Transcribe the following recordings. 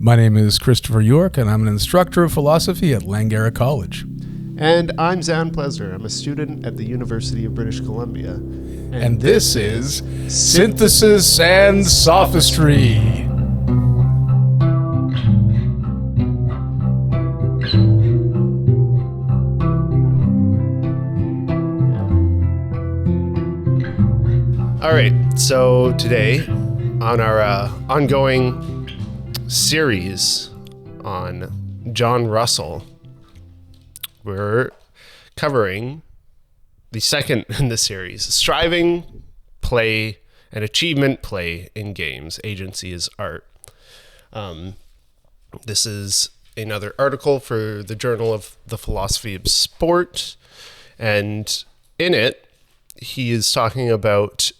My name is Christopher York, and I'm an instructor of philosophy at Langara College. And I'm Zan Plesner. I'm a student at the University of British Columbia. And this is Synthesis and Sophistry. All right, so today on our ongoing series on John Russell, we're covering the second in the series, Striving, Play, and Achievement Play in Games. Agency is Art. This is another article for the Journal of the Philosophy of Sport, and in it, he is talking about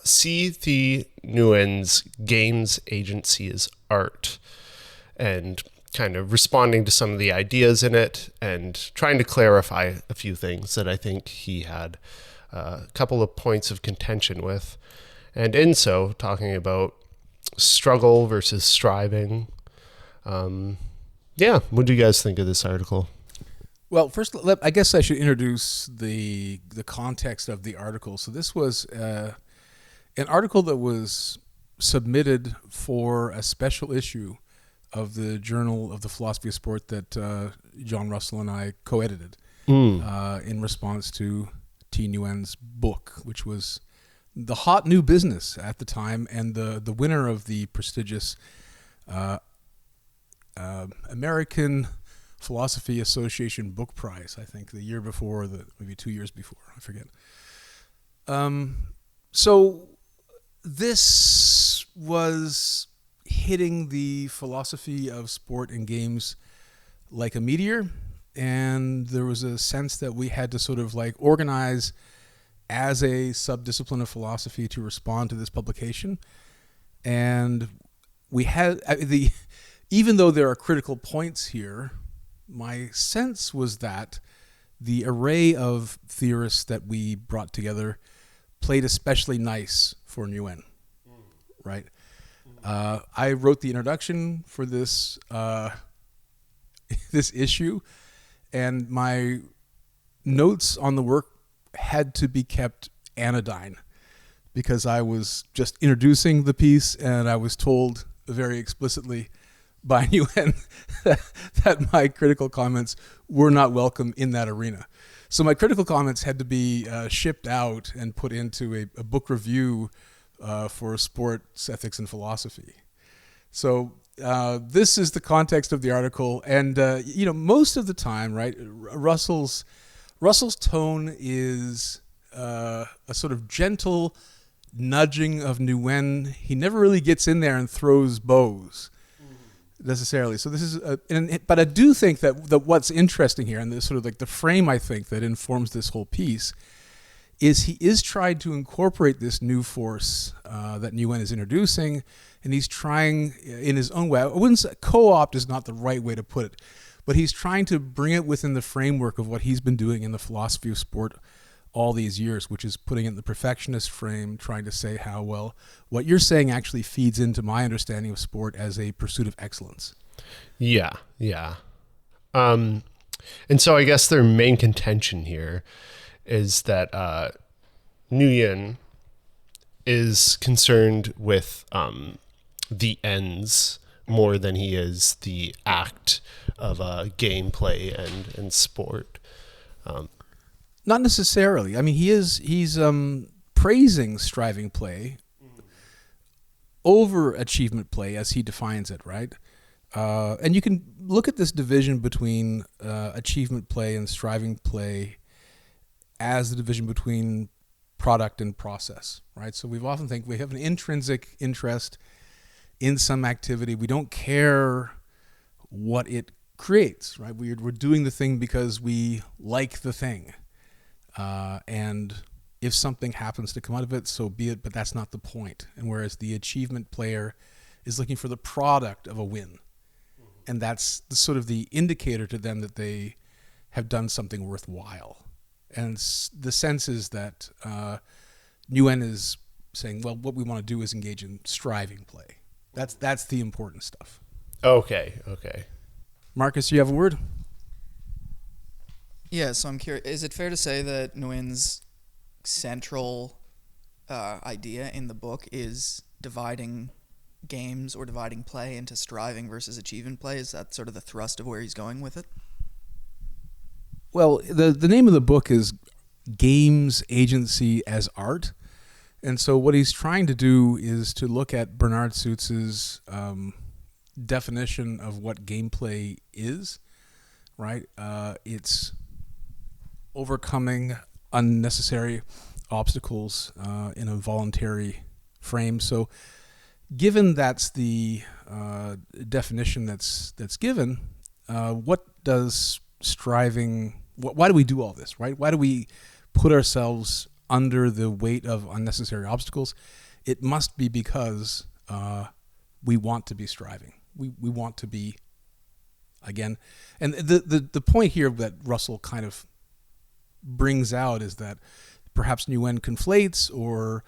C. Thi Nguyen's Games Agency is Art, and kind of responding to some of the ideas in it and trying to clarify a few things that I think he had a couple of points of contention with. And in so, talking about struggle versus striving. What do you guys think of this article? Well, first, I guess I should introduce the context of the article. So this was an article that was submitted for a special issue of the Journal of the Philosophy of Sport that John Russell and I co-edited in response to Thi Nguyen's book, which was the hot new business at the time and the winner of the prestigious American Philosophy Association Book Prize, I think the year before, maybe 2 years before, I forget. So this was hitting the philosophy of sport and games like a meteor, and there was a sense that we had to sort of like organize as a subdiscipline of philosophy to respond to this publication. And we had even though there are critical points here, my sense was that the array of theorists that we brought together played especially nice for Nguyen, right? I wrote the introduction for this this issue, and my notes on the work had to be kept anodyne because I was just introducing the piece, and I was told very explicitly by Nguyen that my critical comments were not welcome in that arena. So my critical comments had to be shipped out and put into a book review for sports, ethics, and philosophy. So this is the context of the article, and most of the time, right? Russell's tone is a sort of gentle nudging of Nguyen. He never really gets in there and throws bows necessarily. So this is, but I do think that what's interesting here, and this sort of like the frame I think that informs this whole piece, is he is trying to incorporate this new force that Nguyen is introducing, and he's trying in his own way. I wouldn't say co-opt is not the right way to put it, but he's trying to bring it within the framework of what he's been doing in the philosophy of sport all these years, which is putting it in the perfectionist frame, trying to say how, well, what you're saying actually feeds into my understanding of sport as a pursuit of excellence. Yeah. And so I guess their main contention here is that Nguyen is concerned with the ends more than he is the act of gameplay and sport. Not necessarily. I mean, he's praising striving play over achievement play as he defines it, right? And you can look at this division between achievement play and striving play as the division between product and process, right? So we often think we have an intrinsic interest in some activity. We don't care what it creates, right? We're doing the thing because we like the thing. And if something happens to come out of it, so be it, but that's not the point. And whereas the achievement player is looking for the product of a win. And that's the sort of the indicator to them that they have done something worthwhile. And the sense is that Nguyen is saying, well, what we want to do is engage in striving play. That's the important stuff. Okay. Okay. Marcus, you have a word? Yeah, so I'm curious. Is it fair to say that Nguyen's central idea in the book is dividing games or dividing play into striving versus achievement play? Is that sort of the thrust of where he's going with it? Well, the name of the book is Games Agency as Art. And so what he's trying to do is to look at Bernard Suitz's definition of what gameplay is, right? It's overcoming unnecessary obstacles in a voluntary frame. So given that's the definition that's given, what does striving, why do we do all this, right? Why do we put ourselves under the weight of unnecessary obstacles? It must be because we want to be striving. We want to be, again, and the point here that Russell kind of brings out is that perhaps Nguyen conflates or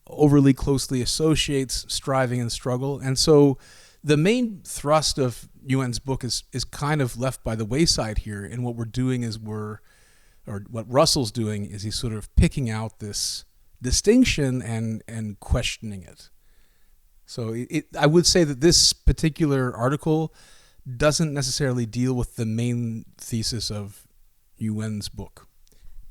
overly closely associates striving and struggle. And so the main thrust of Nguyen's book is kind of left by the wayside here. And what we're doing is or what Russell's doing is he's sort of picking out this distinction and questioning it. So I would say that this particular article doesn't necessarily deal with the main thesis of Nguyen's book.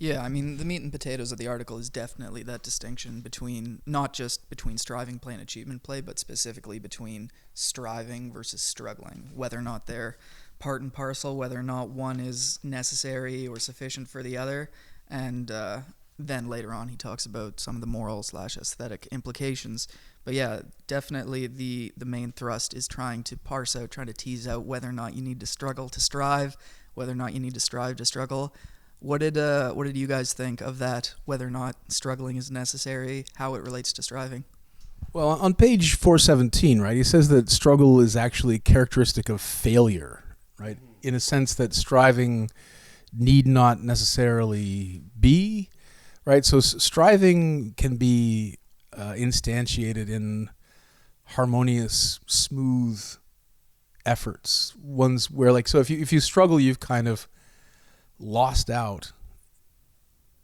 Yeah, I mean, the meat and potatoes of the article is definitely that distinction between, not just between striving play and achievement play, but specifically between striving versus struggling, whether or not they're part and parcel, whether or not one is necessary or sufficient for the other. And then later on he talks about some of the moral/aesthetic implications. But yeah, definitely the main thrust is trying to parse out, trying to tease out whether or not you need to struggle to strive, whether or not you need to strive to struggle. What did you guys think of that, whether or not struggling is necessary, how it relates to striving? Well, on page 417, right, he says that struggle is actually characteristic of failure, right? In a sense that striving need not necessarily be, right? So striving can be instantiated in harmonious, smooth efforts. Ones where, like, so if you struggle, you've kind of lost out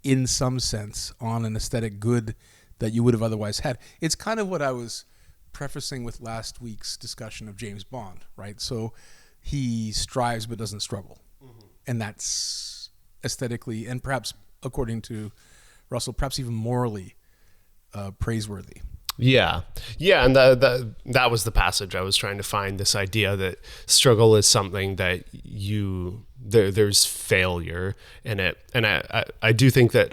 in some sense on an aesthetic good that you would have otherwise had. It's kind of what I was prefacing with last week's discussion of James Bond, right? So he strives but doesn't struggle. Mm-hmm. And that's aesthetically and perhaps, according to Russell, perhaps even morally praiseworthy. Yeah, and that was the passage I was trying to find. This idea that struggle is something that there's failure in it, and I do think that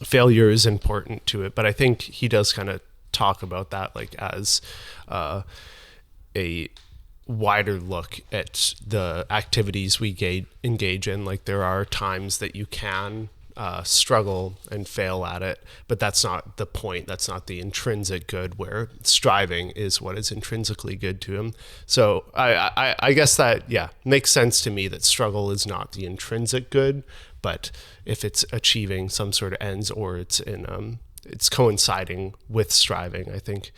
failure is important to it. But I think he does kind of talk about that like as a wider look at the activities we engage in. Like there are times that you can struggle and fail at it, but that's not the point. That's not the intrinsic good, where striving is what is intrinsically good to him. So I guess that, makes sense to me that struggle is not the intrinsic good, but if it's achieving some sort of ends or it's it's coinciding with striving, I think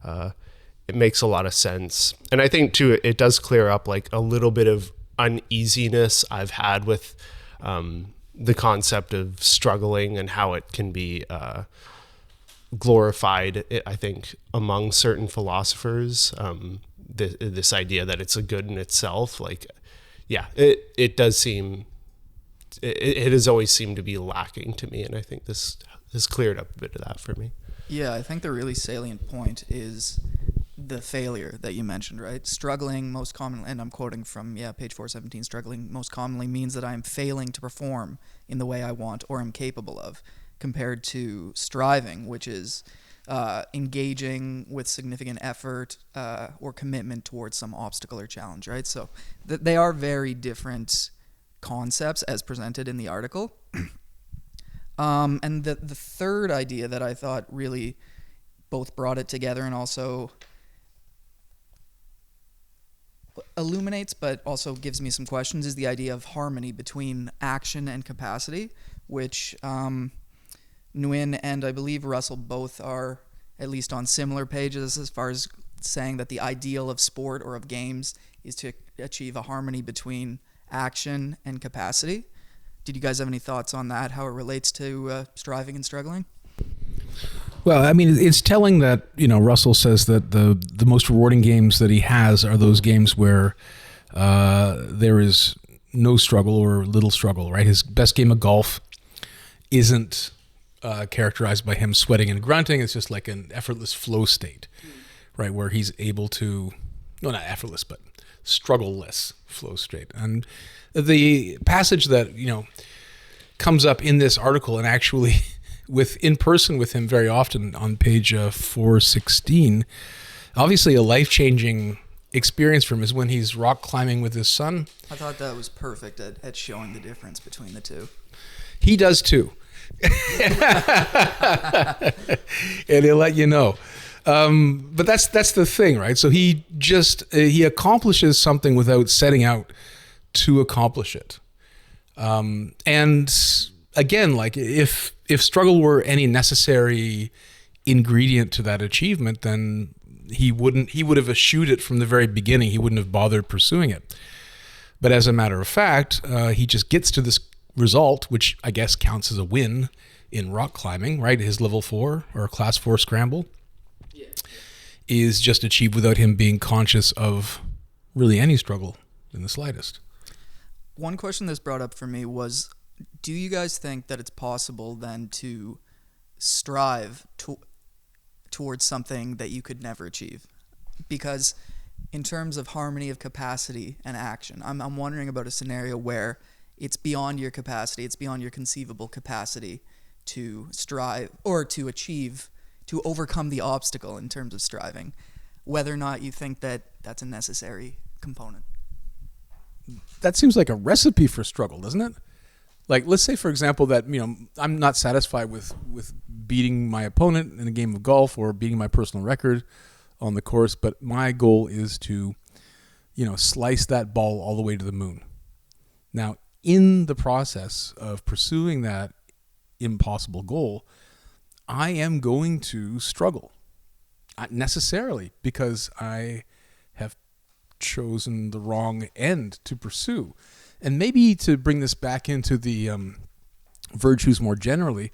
it makes a lot of sense. And I think too, it does clear up like a little bit of uneasiness I've had with the concept of struggling and how it can be glorified, I think, among certain philosophers. This idea that it's a good in itself, like, it does seem, it has always seemed to be lacking to me, and I think this has cleared up a bit of that for me. Yeah, I think the really salient point is the failure that you mentioned, right? Struggling most commonly, and I'm quoting from page 417, struggling most commonly means that I am failing to perform in the way I want or am capable of, compared to striving, which is engaging with significant effort or commitment towards some obstacle or challenge, right? So they are very different concepts as presented in the article. And the third idea that I thought really both brought it together and also illuminates but also gives me some questions is the idea of harmony between action and capacity, which Nguyen and I believe Russell both are at least on similar pages as far as saying that the ideal of sport or of games is to achieve a harmony between action and capacity. Did you guys have any thoughts on that, how it relates to striving and struggling? Well, I mean, it's telling that, Russell says that the most rewarding games that he has are those games where there is no struggle or little struggle, right? His best game of golf isn't characterized by him sweating and grunting. It's just like an effortless flow state, right? Where he's able to, no, not effortless, but struggle-less flow state. And the passage that, comes up in this article and actually in person with him very often on page 416, obviously a life-changing experience for him is when he's rock climbing with his son. I thought that was perfect at showing the difference between the two. He does too. And he'll let you know. But that's the thing, right? So he accomplishes something without setting out to accomplish it. And again, like if struggle were any necessary ingredient to that achievement, then he would have eschewed it from the very beginning. He wouldn't have bothered pursuing it. But as a matter of fact, he just gets to this result, which I guess counts as a win in rock climbing, right? His level 4 or class 4 scramble is just achieved without him being conscious of really any struggle in the slightest. One question that's brought up for me was, do you guys think that it's possible then to strive towards something that you could never achieve? Because in terms of harmony of capacity and action, I'm wondering about a scenario where it's beyond your capacity, it's beyond your conceivable capacity to strive or to achieve, to overcome the obstacle in terms of striving, whether or not you think that that's a necessary component. That seems like a recipe for struggle, doesn't it? Like, let's say, for example, that, I'm not satisfied with beating my opponent in a game of golf or beating my personal record on the course, but my goal is to, slice that ball all the way to the moon. Now, in the process of pursuing that impossible goal, I am going to struggle. Not necessarily because I have chosen the wrong end to pursue. And maybe to bring this back into the virtues more generally,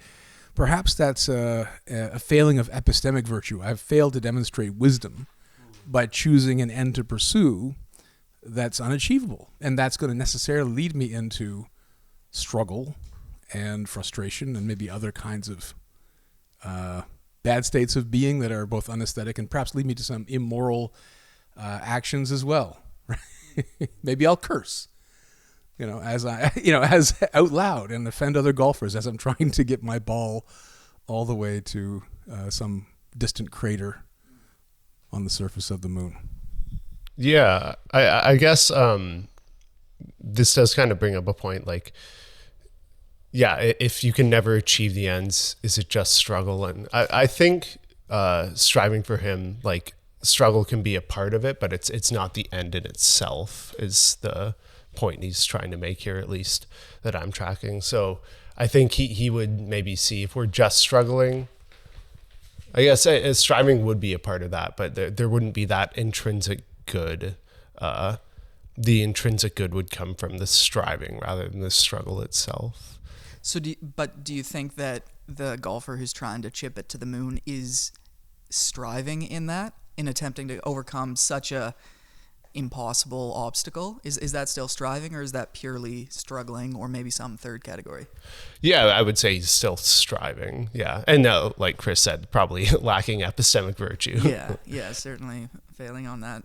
perhaps that's a failing of epistemic virtue. I've failed to demonstrate wisdom by choosing an end to pursue that's unachievable. And that's going to necessarily lead me into struggle and frustration and maybe other kinds of bad states of being that are both unaesthetic and perhaps lead me to some immoral actions as well. Maybe I'll curse, as out loud and offend other golfers as I'm trying to get my ball all the way to some distant crater on the surface of the moon. Yeah, I guess this does kind of bring up a point. Like, yeah, if you can never achieve the ends, is it just struggle? And I think striving for him, like, struggle can be a part of it, but it's not the end in itself, is the point he's trying to make here, at least that I'm tracking. So I think he would maybe see if we're just struggling, I guess striving would be a part of that, but there wouldn't be that intrinsic good. The intrinsic good would come from the striving rather than the struggle itself. So do you think that the golfer who's trying to chip it to the moon is striving in attempting to overcome such a impossible obstacle? Is that still striving, or is that purely struggling, or maybe some third category? Yeah, I would say he's still striving. Yeah. And no, like Chris said, probably lacking epistemic virtue. Yeah, certainly failing on that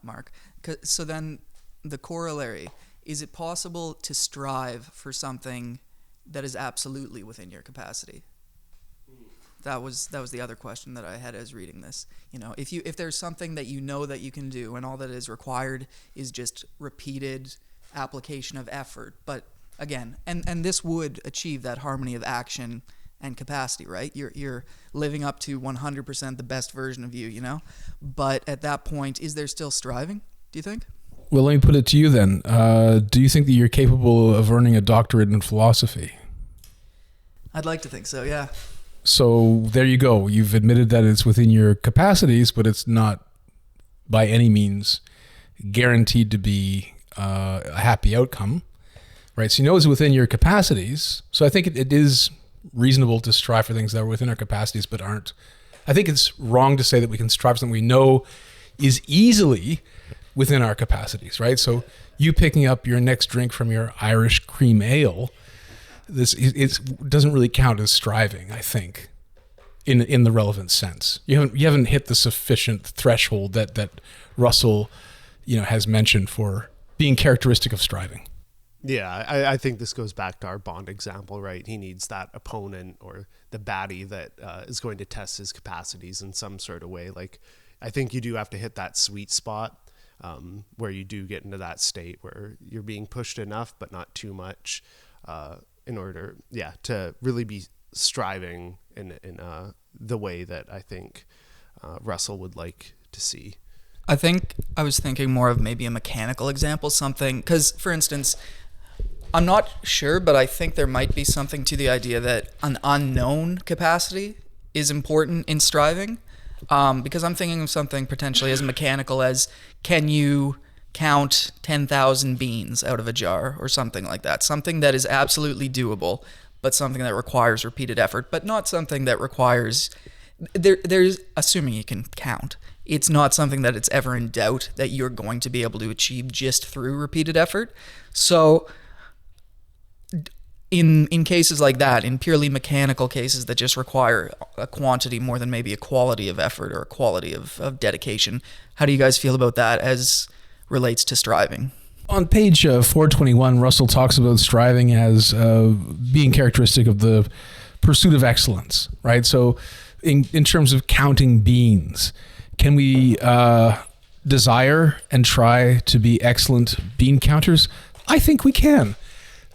mark. So then the corollary, is it possible to strive for something that is absolutely within your capacity? That was the other question that I had as reading this. If there's something that that you can do and all that is required is just repeated application of effort, but again, and this would achieve that harmony of action and capacity, right? You're living up to 100% the best version of you, But at that point, is there still striving, do you think? Well, let me put it to you then. Do you think that you're capable of earning a doctorate in philosophy? I'd like to think so, yeah. So there you go. You've admitted that it's within your capacities, but it's not by any means guaranteed to be a happy outcome, right? So you know it's within your capacities. So I think it is reasonable to strive for things that are within our capacities but aren't. I think it's wrong to say that we can strive for something we know is easily within our capacities, right? So you picking up your next drink from your Irish cream ale, it doesn't really count as striving, I think, in the relevant sense. You haven't hit the sufficient threshold that Russell, has mentioned for being characteristic of striving. Yeah, I think this goes back to our Bond example, right? He needs that opponent or the baddie that is going to test his capacities in some sort of way. Like, I think you do have to hit that sweet spot where you do get into that state where you're being pushed enough, but not too much, in order, to really be striving in the way that I think Russell would like to see. I think I was thinking more of maybe a mechanical example, something, because, for instance, I'm not sure, but I think there might be something to the idea that an unknown capacity is important in striving, because I'm thinking of something potentially as mechanical as, can you count 10,000 beans out of a jar or something like that? Something that is absolutely doable, but something that requires repeated effort, but not something that requires... There's assuming you can count. It's not something that it's ever in doubt that you're going to be able to achieve just through repeated effort. So in cases like that, in purely mechanical cases that just require a quantity more than maybe a quality of effort or a quality of dedication, how do you guys feel about that as relates to striving? On page 421, Russell talks about striving as being characteristic of the pursuit of excellence, right? So in terms of counting beans, can we desire and try to be excellent bean counters? I think we can.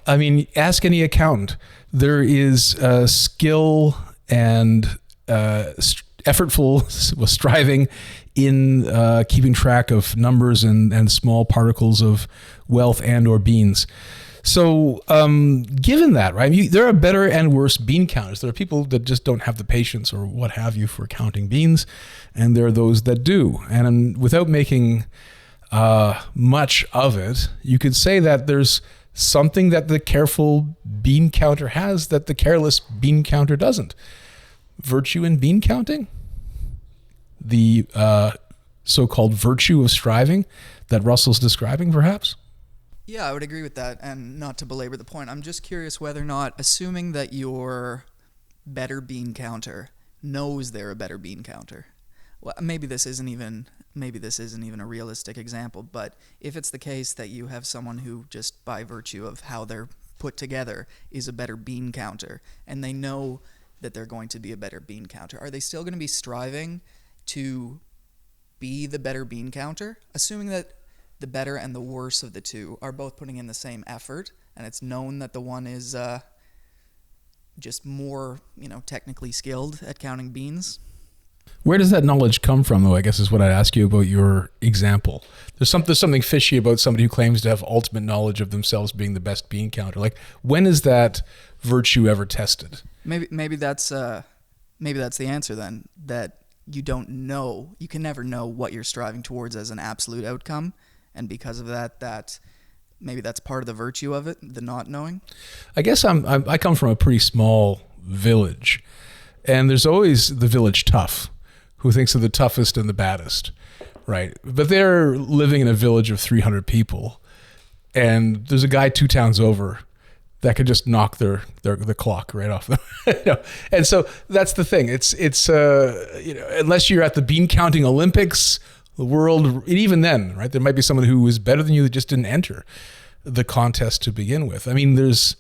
I mean, ask any accountant. There is skill and effortful striving in keeping track of numbers and small particles of wealth and or beans. So given that, right, there are better and worse bean counters. There are people that just don't have the patience or what have you for counting beans, and there are those that do. And without making much of it, you could say that there's something that the careful bean counter has that the careless bean counter doesn't. Virtue in bean counting? The so-called virtue of striving that Russell's describing, perhaps? Yeah, I would agree with that. And not to belabor the point, I'm just curious whether or not, assuming that your better bean counter knows they're a better bean counter. Well, maybe this isn't even a realistic example, but if it's the case that you have someone who just by virtue of how they're put together is a better bean counter, and they know that they're going to be a better bean counter, are they still going to be striving to be the better bean counter? Assuming that the better and the worse of the two are both putting in the same effort, and it's known that the one is just more, technically skilled at counting beans. Where does that knowledge come from, though, I guess is what I'd ask you about your example. There's something fishy about somebody who claims to have ultimate knowledge of themselves being the best bean counter. Like, when is that virtue ever tested? Maybe that's the answer then, that you don't know, you can never know what you're striving towards as an absolute outcome, and because of that maybe that's part of the virtue of it, the not knowing. I guess I come from a pretty small village, and there's always the village tough who thinks they're the toughest and the baddest, right? But they're living in a village of 300 people, and there's a guy 2 towns over that could just knock the clock right off them. And so that's the thing. It's unless you're at the bean counting Olympics, the world, and even then, right, there might be someone who is better than you that just didn't enter the contest to begin with. I mean, there's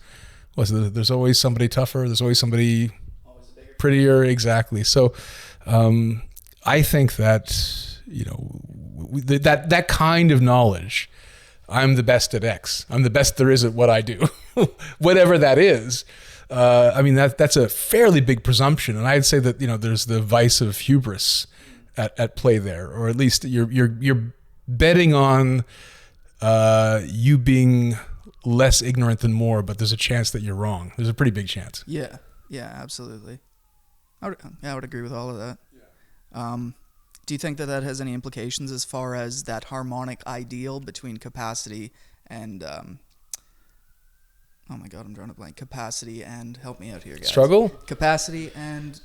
always somebody tougher. There's always somebody prettier. Exactly. So I think that, that kind of knowledge, I'm the best at X, I'm the best there is at what I do, whatever that is. I mean, that's a fairly big presumption. And I'd say that, there's the vice of hubris at play there, or at least you're betting on you being less ignorant than more, but there's a chance that you're wrong. There's a pretty big chance. Yeah, absolutely. I would agree with all of that. Do you think that has any implications as far as that harmonic ideal between capacity and oh my god, I'm drawing a blank. Capacity and help me out here, guys. Struggle? Capacity and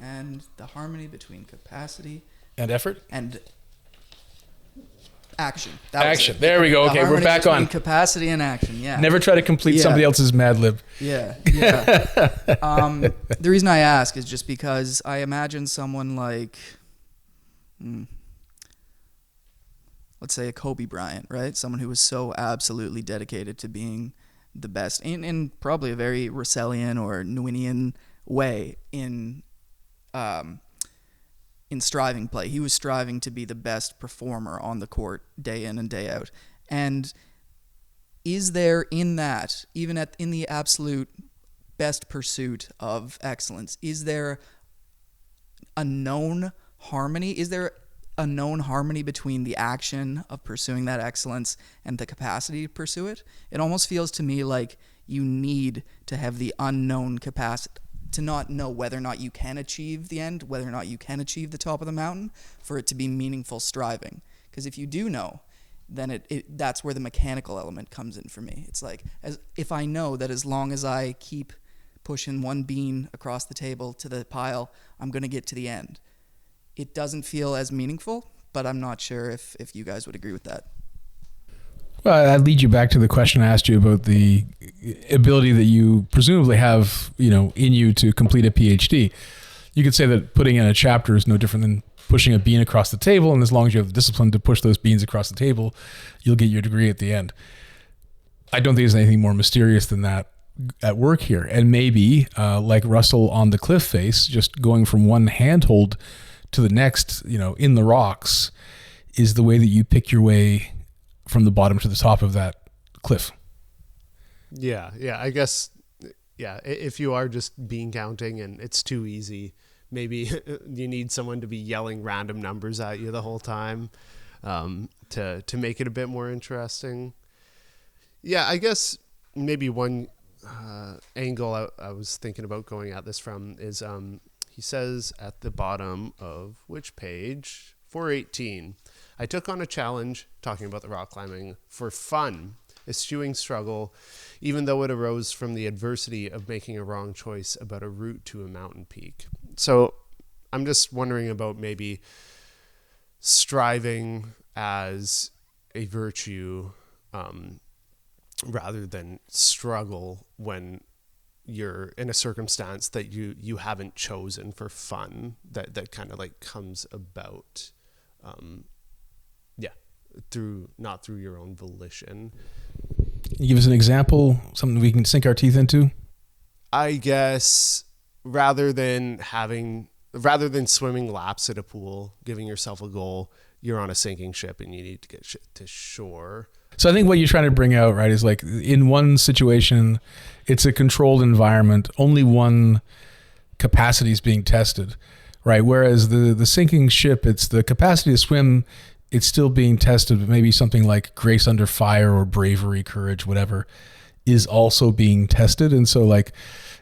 and the harmony between capacity And effort? and action. Action. There we go. The Okay, we're harmony back between on. Capacity and action. Yeah. Never try to complete Yeah. somebody else's Mad Lib. Yeah. The reason I ask is just because I imagine someone like, let's say a Kobe Bryant, right? Someone who was so absolutely dedicated to being the best in probably a very Russellian or Newinian way in striving play. He was striving to be the best performer on the court day in and day out. And is there in that, even in the absolute best pursuit of excellence, is there a known harmony? Is there a known harmony between the action of pursuing that excellence and the capacity to pursue it? It almost feels to me like you need to have the unknown capacity to not know whether or not you can achieve the end, whether or not you can achieve the top of the mountain, for it to be meaningful striving. Because if you do know, then that's where the mechanical element comes in for me. It's like, if I know that as long as I keep pushing one bean across the table to the pile, I'm going to get to the end. It doesn't feel as meaningful, but I'm not sure if you guys would agree with that. Well, I'd lead you back to the question I asked you about the ability that you presumably have, in you to complete a PhD. You could say that putting in a chapter is no different than pushing a bean across the table, and as long as you have the discipline to push those beans across the table, you'll get your degree at the end. I don't think there's anything more mysterious than that at work here. And maybe, like Russell on the cliff face, just going from one handhold to the next, in the rocks, is the way that you pick your way from the bottom to the top of that cliff. Yeah, I guess, if you are just bean counting and it's too easy, maybe you need someone to be yelling random numbers at you the whole time to make it a bit more interesting. Yeah, I guess maybe one angle I was thinking about going at this from is he says at the bottom of which page? 418. I took on a challenge, talking about the rock climbing, for fun, eschewing struggle, even though it arose from the adversity of making a wrong choice about a route to a mountain peak. So I'm just wondering about maybe striving as a virtue rather than struggle when you're in a circumstance that you haven't chosen for fun, that kind of like comes about not through your own volition. Can you give us an example, something we can sink our teeth into? I guess rather than swimming laps at a pool, giving yourself a goal, you're on a sinking ship and you need to get to shore. So I think what you're trying to bring out, right, is like in one situation, it's a controlled environment. Only one capacity is being tested, right? Whereas the sinking ship, it's the capacity to swim, it's still being tested, but maybe something like grace under fire or bravery, courage, whatever, is also being tested. And so like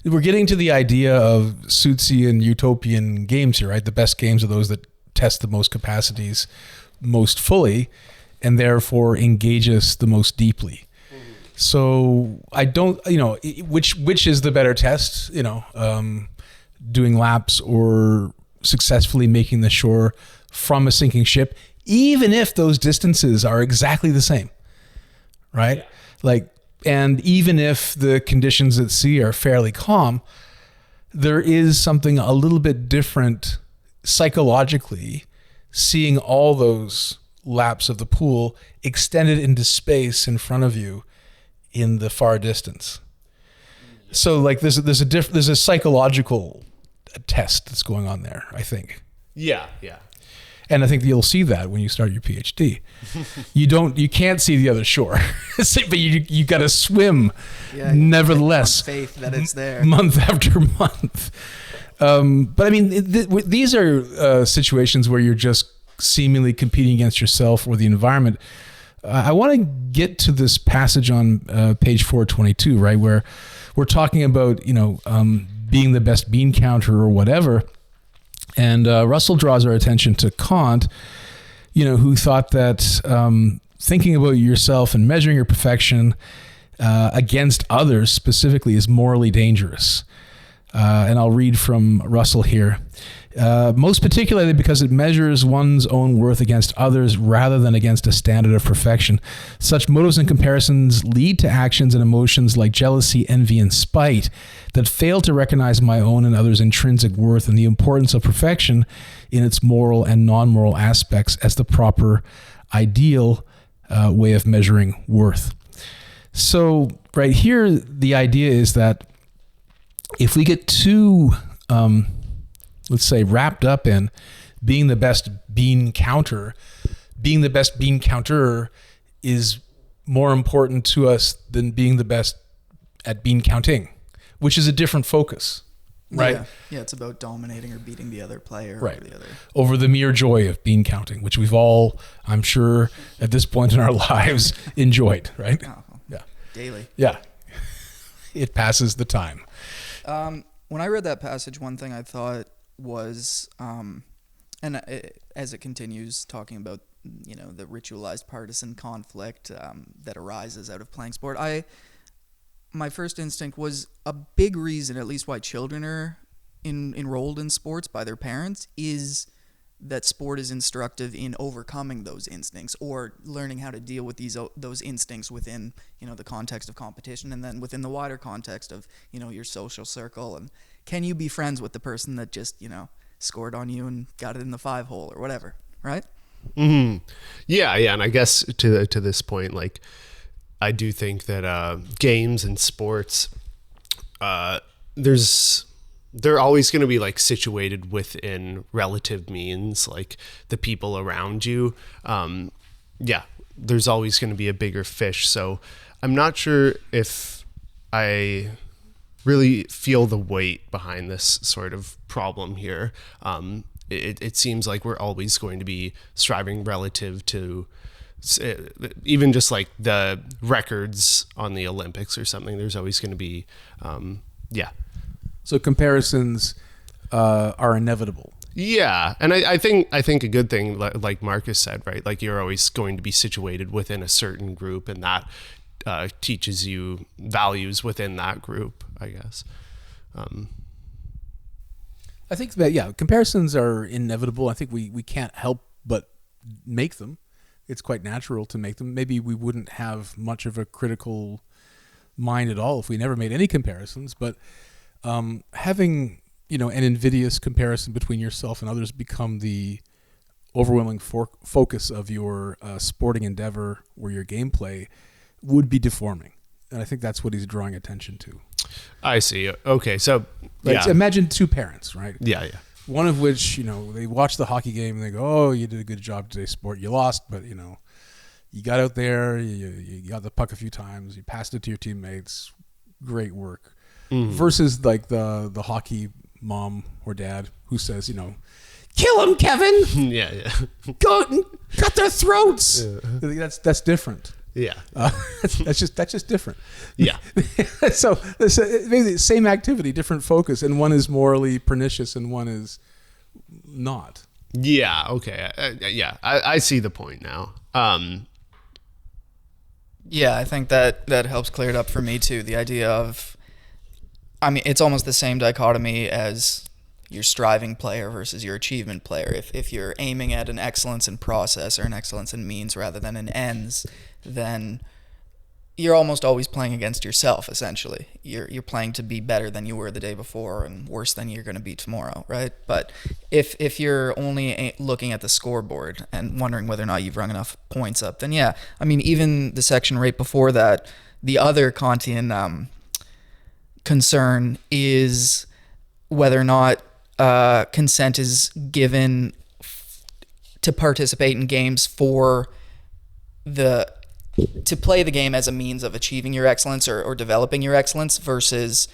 we're getting to the idea of Sootsian utopian games here, right? The best games are those that test the most capacities most fully and therefore engage us the most deeply. So I don't, which is the better test, doing laps or successfully making the shore from a sinking ship, even if those distances are exactly the same, right? Yeah. And even if the conditions at sea are fairly calm, there is something a little bit different psychologically seeing all those laps of the pool extended into space in front of you in the far distance. So like there's a psychological test that's going on there, I think. Yeah. And I think you'll see that when you start your PhD. You can't see the other shore, but you got to swim. Yeah, nevertheless, faith that it's there, month after month. But I mean, these are situations where you're just seemingly competing against yourself or the environment. I want to get to this passage on page 422, right, where we're talking about being the best bean counter or whatever. And Russell draws our attention to Kant, who thought that thinking about yourself and measuring your perfection against others specifically is morally dangerous. And I'll read from Russell here. Most particularly because it measures one's own worth against others rather than against a standard of perfection. Such motives and comparisons lead to actions and emotions like jealousy, envy, and spite that fail to recognize my own and others' intrinsic worth and the importance of perfection in its moral and non-moral aspects as the proper ideal way of measuring worth. So right here, the idea is that if we get too let's say, wrapped up in being the best bean counter, being the best bean counter is more important to us than being the best at bean counting, which is a different focus, right? Yeah, it's about dominating or beating the other player right. over the mere joy of bean counting, which we've all, I'm sure, at this point in our lives enjoyed, right? Oh, yeah. Daily. Yeah. It passes the time. When I read that passage, one thing I thought was, as it continues talking about, the ritualized partisan conflict that arises out of playing sport, my first instinct was a big reason, at least why children are enrolled in sports by their parents, is that sport is instructive in overcoming those instincts or learning how to deal with those instincts within, the context of competition, and then within the wider context of, your social circle. And can you be friends with the person that just, scored on you and got it in the 5-hole or whatever, right? Mm-hmm. Yeah. And I guess to this point, like, I do think that games and sports, they're always going to be like situated within relative means, like the people around you. There's always going to be a bigger fish. So I'm not sure if I really feel the weight behind this sort of problem here. It seems like we're always going to be striving relative to even just like the records on the Olympics or something. There's always going to be, So comparisons are inevitable. Yeah, and I think a good thing, like Marcus said, right? Like you're always going to be situated within a certain group, and that teaches you values within that group, I guess. I think that, comparisons are inevitable. I think we can't help but make them. It's quite natural to make them. Maybe we wouldn't have much of a critical mind at all if we never made any comparisons, but having an invidious comparison between yourself and others become the overwhelming focus of your sporting endeavor or your gameplay would be deforming, and I think that's what he's drawing attention to. I see. Okay, so right, so imagine two parents, right? Yeah. One of which, they watch the hockey game and they go, "Oh, you did a good job today, sport. You lost, but you got out there, you got the puck a few times, you passed it to your teammates. Great work." Mm-hmm. Versus like the hockey mom or dad who says, "Kill him, Kevin." Yeah. Go and cut their throats. Yeah. That's different. Yeah. That's just different. Yeah. So maybe same activity, different focus, and one is morally pernicious and one is not. Yeah. Okay. I see the point now. Yeah, I think that helps clear it up for me too. The idea of, it's almost the same dichotomy as your striving player versus your achievement player. If you're aiming at an excellence in process or an excellence in means rather than in ends, then you're almost always playing against yourself, essentially. You're playing to be better than you were the day before and worse than you're going to be tomorrow, right? But if you're only looking at the scoreboard and wondering whether or not you've rung enough points up, then even the section right before that, the other Kantian concern is whether or not consent is given to participate in games to play the game as a means of achieving your excellence or developing your excellence versus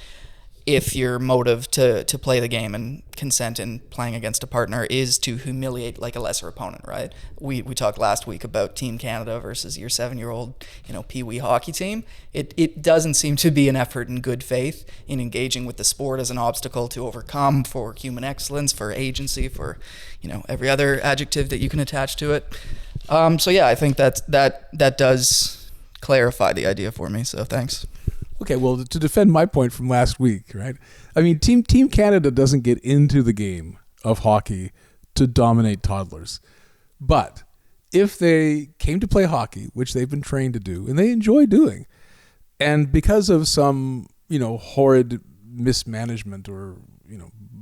if your motive to play the game and consent in playing against a partner is to humiliate like a lesser opponent, right? We talked last week about Team Canada versus your 7-year-old, pee-wee hockey team. It doesn't seem to be an effort in good faith in engaging with the sport as an obstacle to overcome for human excellence, for agency, for, every other adjective that you can attach to it. So yeah, I think that does clarify the idea for me. So thanks. Okay, well, to defend my point from last week, right? I mean, Team Canada doesn't get into the game of hockey to dominate toddlers. But if they came to play hockey, which they've been trained to do, and they enjoy doing, and because of some, horrid mismanagement or,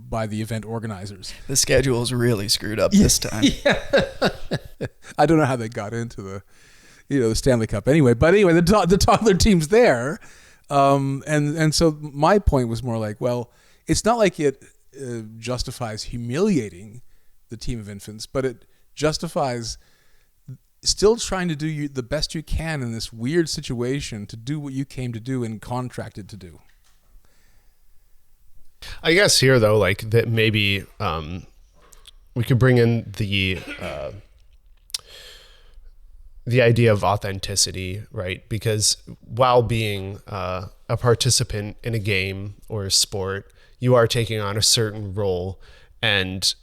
by the event organizers. The schedule is really screwed up this time. Yeah. I don't know how they got into the Stanley Cup anyway. But anyway, the toddler team's there. And so my point was more like, well, it's not like it justifies humiliating the team of infants, but it justifies still trying to do the best you can in this weird situation to do what you came to do and contracted to do. I guess here though, like that maybe we could bring in the idea of authenticity, right? Because while being a participant in a game or a sport, you are taking on a certain role, and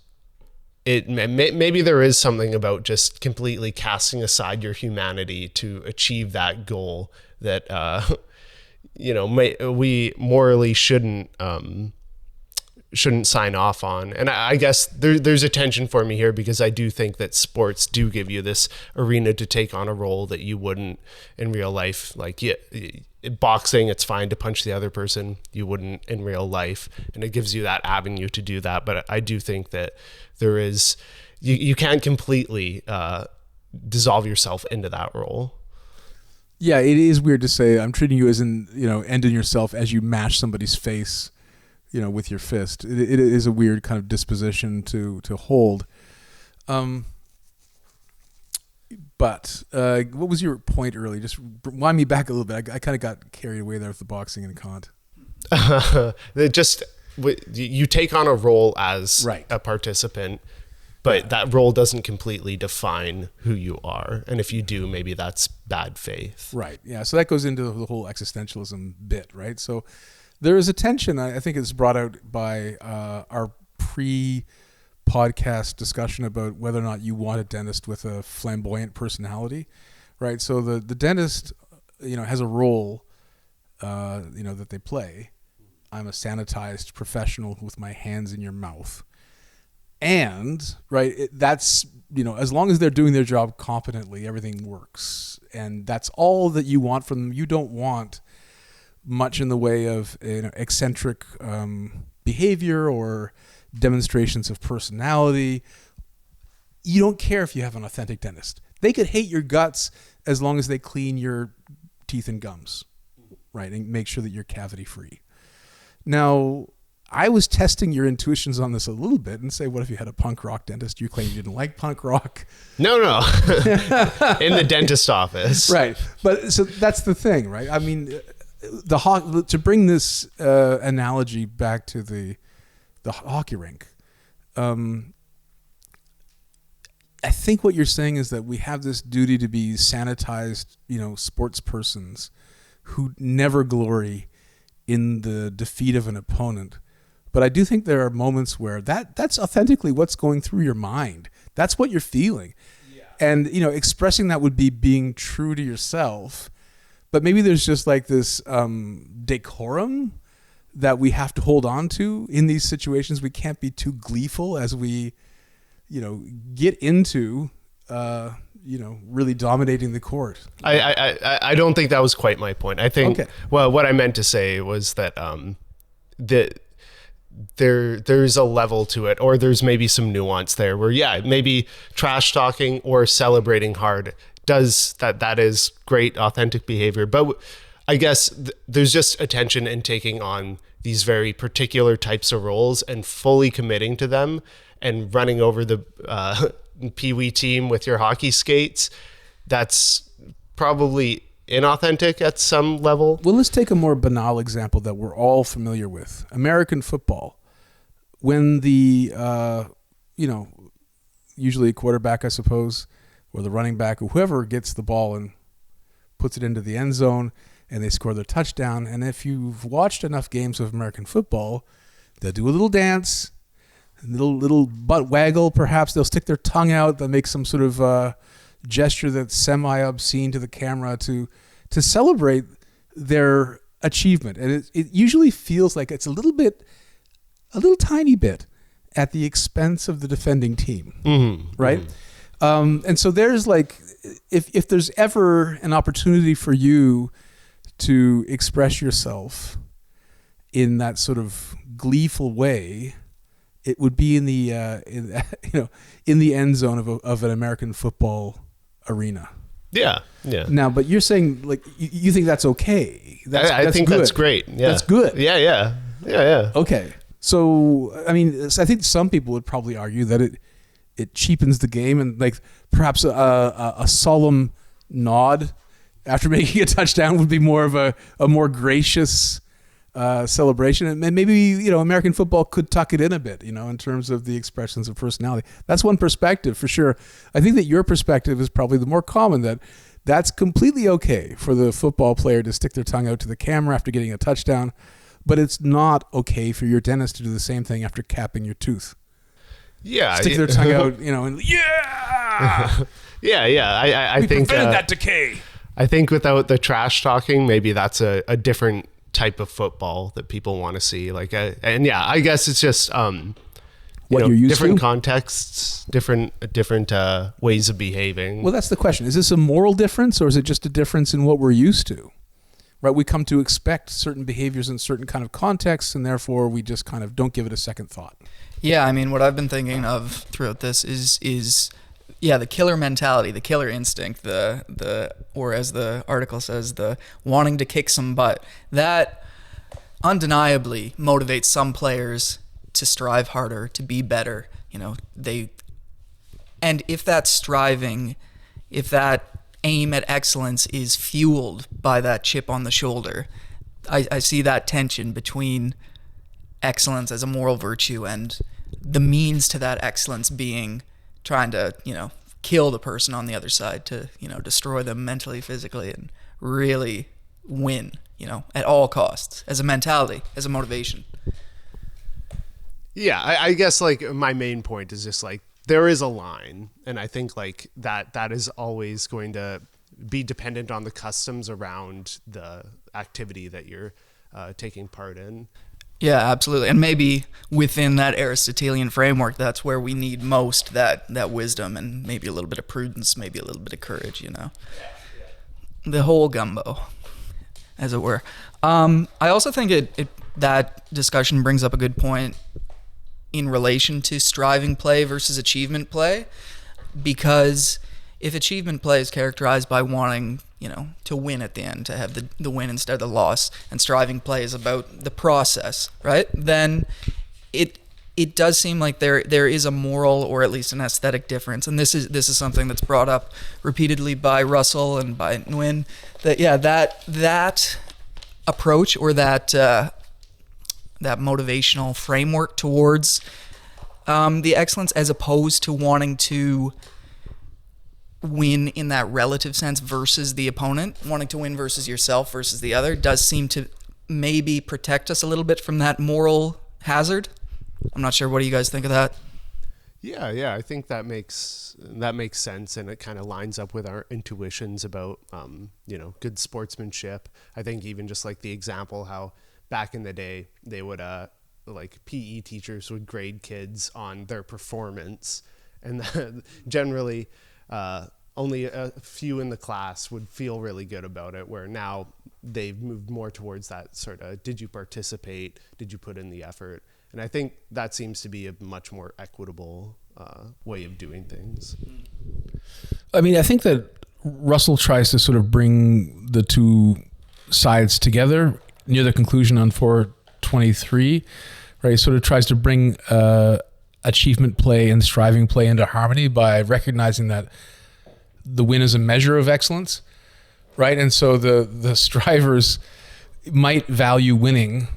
maybe there is something about just completely casting aside your humanity to achieve that goal that we morally shouldn't sign off on. And I guess there's a tension for me here, because I do think that sports do give you this arena to take on a role that you wouldn't in real life. Like in boxing, it's fine to punch the other person. You wouldn't in real life. And it gives you that avenue to do that. But I do think that there is, you can't completely dissolve yourself into that role. Yeah, it is weird to say I'm treating you as ending yourself as you mash somebody's face with your fist. It is a weird kind of disposition to hold. But what was your point earlier? Just wind me back a little bit. I kind of got carried away there with the boxing and Kant. You take on a role as right. a participant, but that role doesn't completely define who you are. And if you do, maybe that's bad faith. Right. Yeah. So that goes into the whole existentialism bit, right? So there is a tension, I think it's brought out by our pre-podcast discussion about whether or not you want a dentist with a flamboyant personality, right? So the dentist, has a role, that they play. I'm a sanitized professional with my hands in your mouth. And, right, that's, as long as they're doing their job competently, everything works. And that's all that you want from them. You don't want much in the way of eccentric behavior or demonstrations of personality. You don't care if you have an authentic dentist. They could hate your guts as long as they clean your teeth and gums, right, and make sure that you're cavity free. Now, I was testing your intuitions on this a little bit and say, what if you had a punk rock dentist? You claim you didn't like punk rock. No. In the dentist office. Right. But so that's the thing, right? I mean, to bring this analogy back to the hockey rink, I think what you're saying is that we have this duty to be sanitized, sports persons who never glory in the defeat of an opponent. But I do think there are moments where that's authentically what's going through your mind. That's what you're feeling. Yeah. And, expressing that would be being true to yourself. But maybe there's just like this decorum that we have to hold on to in these situations. We can't be too gleeful as we, get into, really dominating the court. I don't think that was quite my point. I think, okay. Well, what I meant to say was that there's a level to it, or there's maybe some nuance there where, yeah, maybe trash talking or celebrating hard that is great, authentic behavior. But I guess there's just a tension in taking on these very particular types of roles and fully committing to them and running over the Pee-wee team with your hockey skates. That's probably inauthentic at some level. Well, let's take a more banal example that we're all familiar with. American football. When the, usually a quarterback, I suppose, or the running back, or whoever gets the ball and puts it into the end zone and they score their touchdown. And if you've watched enough games of American football, they'll do a little dance, a little butt waggle, perhaps. They'll stick their tongue out. They'll make some sort of gesture that's semi-obscene to the camera to celebrate their achievement. And it usually feels like it's a little tiny bit at the expense of the defending team, right? And so there's like, if there's ever an opportunity for you to express yourself in that sort of gleeful way, it would be in the end zone of an American football arena. Yeah. Now, but you're saying like you think that's okay? I think good. that's great. Yeah. That's good. Yeah. Okay. So I mean, I think some people would probably argue that it cheapens the game, and like perhaps a solemn nod after making a touchdown would be more of a more gracious celebration. And maybe, American football could tuck it in a bit, in terms of the expressions of personality. That's one perspective for sure. I think that your perspective is probably the more common, that's completely okay for the football player to stick their tongue out to the camera after getting a touchdown, but it's not okay for your dentist to do the same thing after capping your tooth. Yeah. Stick their tongue out, and yeah! I we think prevented that decay. I think without the trash talking, maybe that's a different type of football that people want to see. I guess it's just what you're used different to? Contexts, different ways of behaving. Well, that's the question. Is this a moral difference, or is it just a difference in what we're used to? Right? We come to expect certain behaviors in certain kind of contexts, and therefore we just kind of don't give it a second thought. Yeah, I mean, what I've been thinking of throughout this is the killer mentality, the killer instinct, or as the article says, the wanting to kick some butt. That undeniably motivates some players to strive harder, to be better. And if that striving, if that aim at excellence is fueled by that chip on the shoulder, I see that tension between excellence as a moral virtue and the means to that excellence being trying to, kill the person on the other side, to, destroy them mentally, physically, and really win, at all costs, as a mentality, as a motivation. Yeah, I guess like my main point is just like there is a line, and I think like that is always going to be dependent on the customs around the activity that you're taking part in. Yeah, absolutely. And maybe within that Aristotelian framework, that's where we need most that wisdom and maybe a little bit of prudence, maybe a little bit of courage, The whole gumbo, as it were. I also think that discussion brings up a good point in relation to striving play versus achievement play, because if achievement play is characterized by wanting, to win at the end, to have the win instead of the loss, and striving play is about the process, right? Then it does seem like there is a moral or at least an aesthetic difference, and this is something that's brought up repeatedly by Russell and by Nguyen, that approach or that motivational framework towards the excellence, as opposed to wanting to win in that relative sense versus the opponent, wanting to win versus yourself versus the other, does seem to maybe protect us a little bit from that moral hazard. I'm not sure. What do you guys think of that? Yeah, I think that makes sense, and it kind of lines up with our intuitions about good sportsmanship. I think even just like the example how back in the day they would like PE teachers would grade kids on their performance, and generally only a few in the class would feel really good about it, where now they've moved more towards that sort of, did you participate? Did you put in the effort? And I think that seems to be a much more equitable way of doing things. I mean, I think that Russell tries to sort of bring the two sides together near the conclusion on 423, right? He sort of tries to bring achievement play and striving play into harmony by recognizing that the win is a measure of excellence, right? And so the strivers might value winning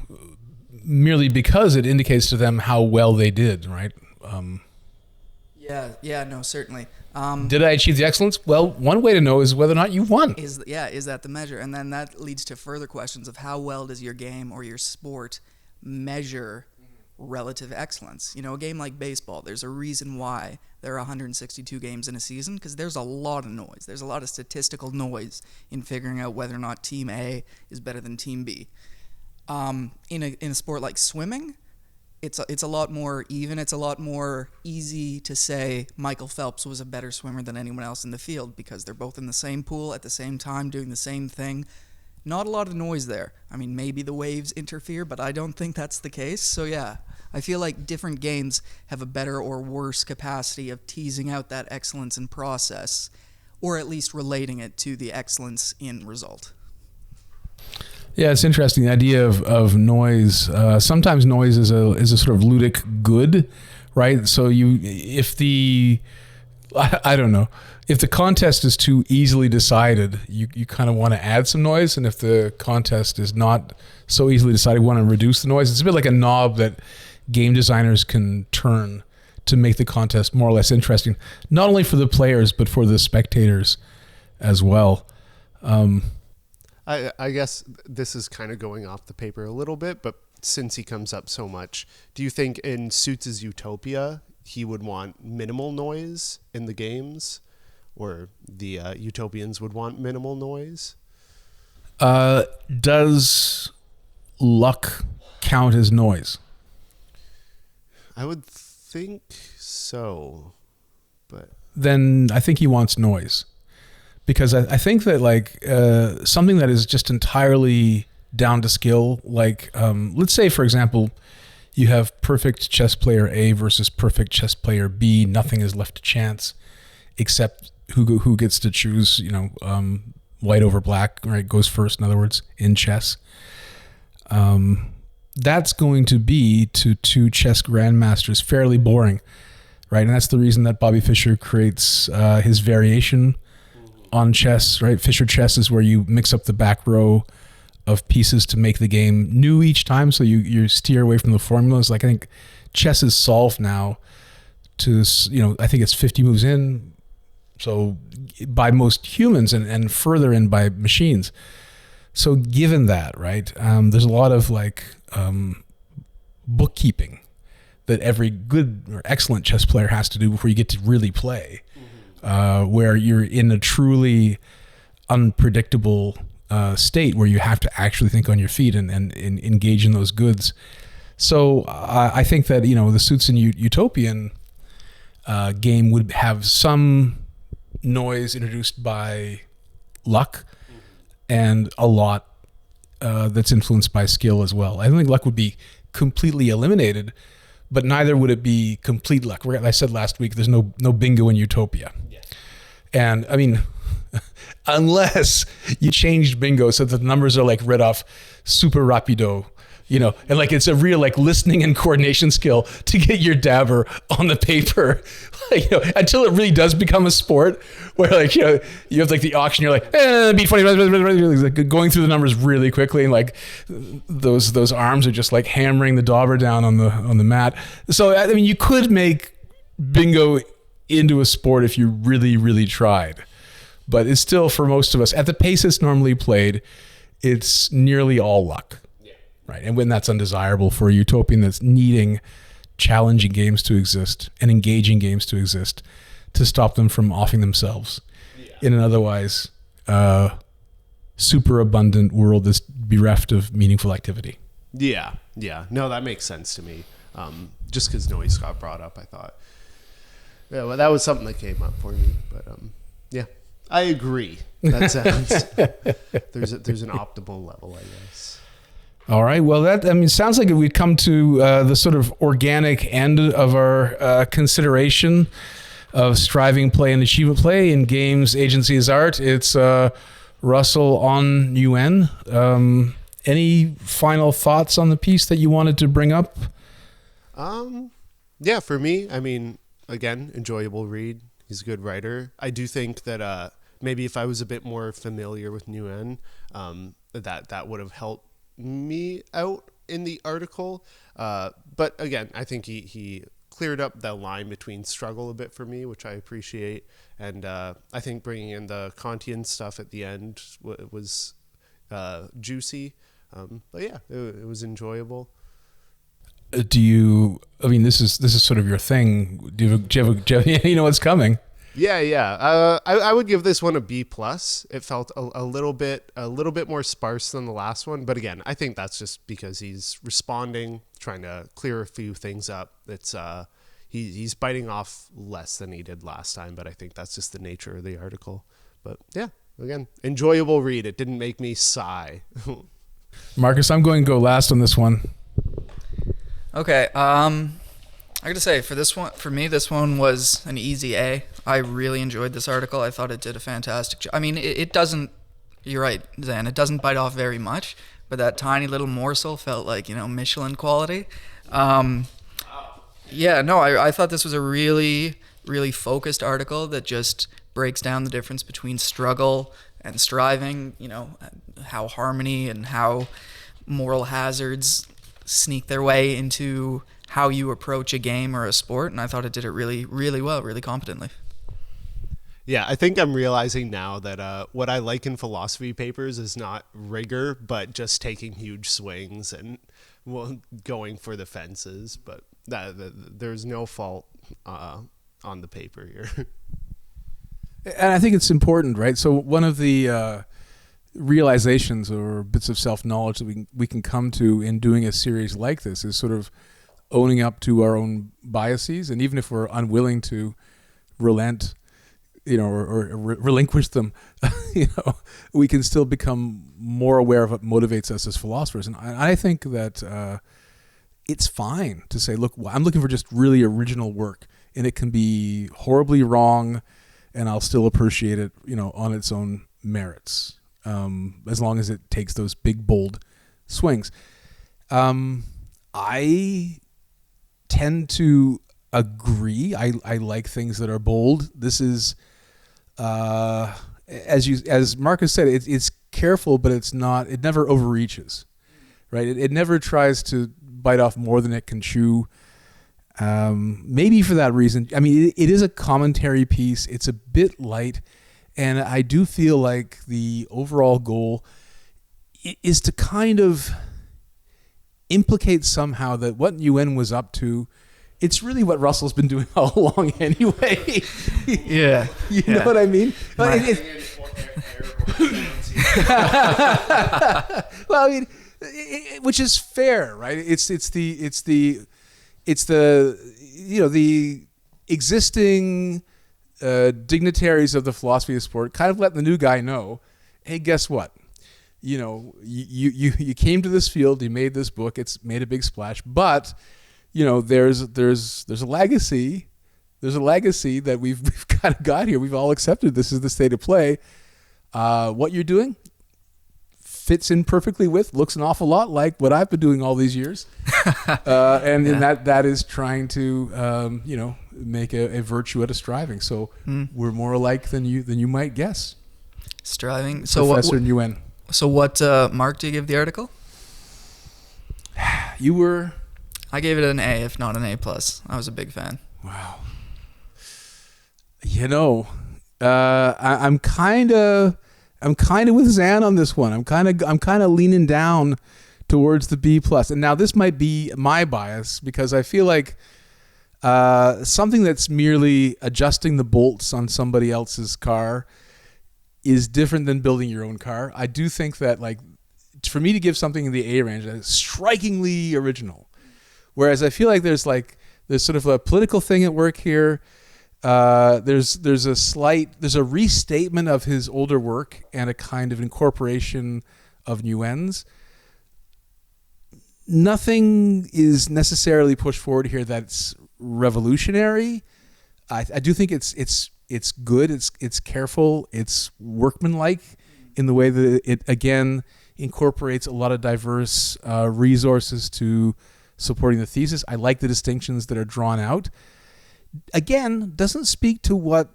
merely because it indicates to them how well they did, right? No, certainly. Did I achieve the excellence? Well, one way to know is whether or not you won. Is that the measure? And then that leads to further questions of how well does your game or your sport measure relative excellence? You know, a game like baseball, there's a reason why there are 162 games in a season, because there's a lot of noise. There's a lot of statistical noise in figuring out whether or not Team A is better than Team B. In a sport like swimming, it's a lot more even. It's a lot more easy to say Michael Phelps was a better swimmer than anyone else in the field because they're both in the same pool at the same time doing the same thing. Not a lot of noise there. I mean, maybe the waves interfere, but I don't think that's the case. So yeah, I feel like different games have a better or worse capacity of teasing out that excellence in process, or at least relating it to the excellence in result. Yeah, it's interesting, the idea of noise. Sometimes noise is a sort of ludic good, right? So if the contest is too easily decided, you kind of want to add some noise, and if the contest is not so easily decided, you want to reduce the noise. It's a bit like a knob that game designers can turn to make the contest more or less interesting, not only for the players but for the spectators as well. I guess this is kind of going off the paper a little bit, but since he comes up so much, do you think in Suits' Utopia he would want minimal noise in the games, or the Utopians would want minimal noise? Does luck count as noise? I would think so, but then I think he wants noise. Because I think that something that is just entirely down to skill, let's say, for example, you have perfect chess player A versus perfect chess player B. Nothing is left to chance except who gets to choose, white over black, right? Goes first, in other words, in chess. That's going to be, to two chess grandmasters, fairly boring, right? And that's the reason that Bobby Fischer creates his variation on chess, right? Fischer chess is where you mix up the back row of pieces to make the game new each time, so you steer away from the formulas. Like, I think chess is solved now to, I think it's 50 moves in, so by most humans, and further in by machines. So given that, right, there's a lot of bookkeeping that every good or excellent chess player has to do before you get to really play. Where you're in a truly unpredictable state where you have to actually think on your feet and engage in those goods. So I think that, the Suits and Utopian game would have some noise introduced by luck and a lot that's influenced by skill as well. I don't think luck would be completely eliminated, but neither would it be complete luck. I said last week, there's no bingo in Utopia. Yeah. And I mean, unless you changed bingo so that the numbers are read off super rapido, and it's a real listening and coordination skill to get your dabber on the paper, until it really does become a sport where you have the auction, you're beat 20, going through the numbers really quickly, and those arms are just hammering the dauber down on the mat. So I mean, you could make bingo into a sport if you really, really tried, but it's still, for most of us, at the pace it's normally played, it's nearly all luck. Right, and when that's undesirable for a utopian that's needing challenging games to exist and engaging games to exist to stop them from offing themselves in an otherwise super abundant world that's bereft of meaningful activity. Yeah. No, that makes sense to me. Just because noise got brought up, I thought, yeah, well, that was something that came up for me. But yeah, I agree. That sounds there's an optimal level, I guess. All right. Well, sounds like we've come to the sort of organic end of our consideration of striving play and achievement play in games, agency as art. It's Russell on UN. Any final thoughts on the piece that you wanted to bring up? Yeah, for me, I mean, again, enjoyable read. He's a good writer. I do think that maybe if I was a bit more familiar with Nguyen, that would have helped me out in the article. But again, I think he cleared up the line between struggle a bit for me, which I appreciate. And I think bringing in the Kantian stuff at the end was juicy. But yeah, it was enjoyable. I mean, this is sort of your thing. Do you have you know what's coming? Yeah. I would give this one a B plus. It felt a little bit more sparse than the last one, but again, I think that's just because he's responding, trying to clear a few things up. It's he's biting off less than he did last time, but I think that's just the nature of the article. But yeah, again, enjoyable read. It didn't make me sigh. Marcus, I'm going to go last on this one. Okay, I gotta say, for me, this one was an easy A. I really enjoyed this article. I thought it did a fantastic job. I mean, it doesn't, you're right, Zan, it doesn't bite off very much, but that tiny little morsel felt like, Michelin quality. Yeah, no, I thought this was a really, really focused article that just breaks down the difference between struggle and striving, how harmony and how moral hazards sneak their way into how you approach a game or a sport, and I thought it did it really, really well, really competently. Yeah, I think I'm realizing now that what I like in philosophy papers is not rigor, but just taking huge swings and going for the fences. But there's no fault on the paper here. And I think it's important, right? So one of the realizations or bits of self-knowledge that we can come to in doing a series like this is sort of owning up to our own biases, and even if we're unwilling to relent, or relinquish them, we can still become more aware of what motivates us as philosophers. And I think that it's fine to say, look, I'm looking for just really original work, and it can be horribly wrong, and I'll still appreciate it, on its own merits. As long as it takes those big, bold swings. I tend to agree. I like things that are bold. This is, as Marcus said, it's careful, but it's not. It never overreaches, right? It never tries to bite off more than it can chew. Maybe for that reason. I mean, it is a commentary piece. It's a bit light. And I do feel like the overall goal is to kind of implicate somehow that what Nguyen was up to, it's really what Russell's been doing all along anyway. Yeah. You know what I mean? Well, I mean, which is fair, right? It's the existing dignitaries of the philosophy of sport kind of let the new guy know, hey, guess what? You came to this field, you made this book, it's made a big splash, but there's a legacy. There's a legacy that we've kind of got here. We've all accepted this is the state of play. What you're doing fits in perfectly with, looks an awful lot like what I've been doing all these years. And that is trying to, make a virtue out of striving. So we're more alike than you might guess. Striving. So Professor Nguyen. So what mark do you give the article? You were... I gave it an A, if not an A+. I was a big fan. Wow. I'm kind of with Zan on this one. I'm kind of leaning down towards the B+. And now this might be my bias because I feel like something that's merely adjusting the bolts on somebody else's car is different than building your own car. I do think that, like, for me to give something in the A range that is strikingly original, whereas I feel like there's sort of a political thing at work here. There's a restatement of his older work and a kind of incorporation of Nguyen's. Nothing is necessarily pushed forward here that's revolutionary. I do think it's good. It's careful. It's workmanlike in the way that it again incorporates a lot of diverse resources to supporting the thesis. I like the distinctions that are drawn out. Again, doesn't speak to what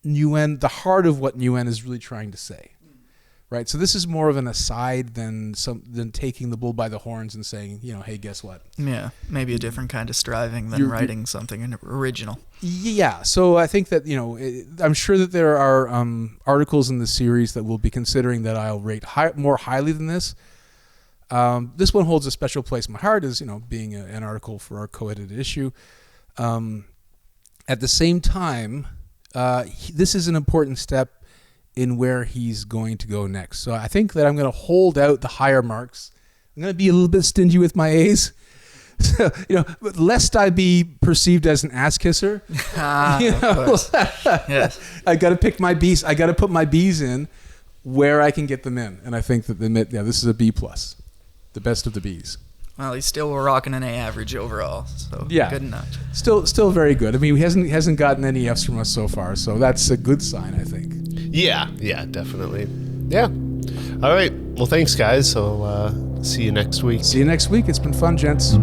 Nguyen, the heart of what Nguyen is really trying to say. Right, so this is more of an aside than taking the bull by the horns and saying, hey, guess what? Yeah, maybe a different kind of striving than writing something original. Yeah, so I think that I'm sure that there are articles in the series that we'll be considering that I'll rate more highly than this. This one holds a special place in my heart as being an article for our co-edited issue. At the same time, this is an important step in where he's going to go next. So I think that I'm going to hold out the higher marks. I'm going to be a little bit stingy with my A's. So, lest I be perceived as an ass kisser. Yes. I got to pick my B's. I got to put my B's in where I can get them in. And I think that this is a B+, the best of the B's. Well, he's still rocking an A average overall, so yeah, good enough. Still very good. I mean, he hasn't gotten any F's from us so far, so that's a good sign, I think. Yeah, definitely. Yeah. All right. Well, thanks, guys. So see you next week. See you next week. It's been fun, gents.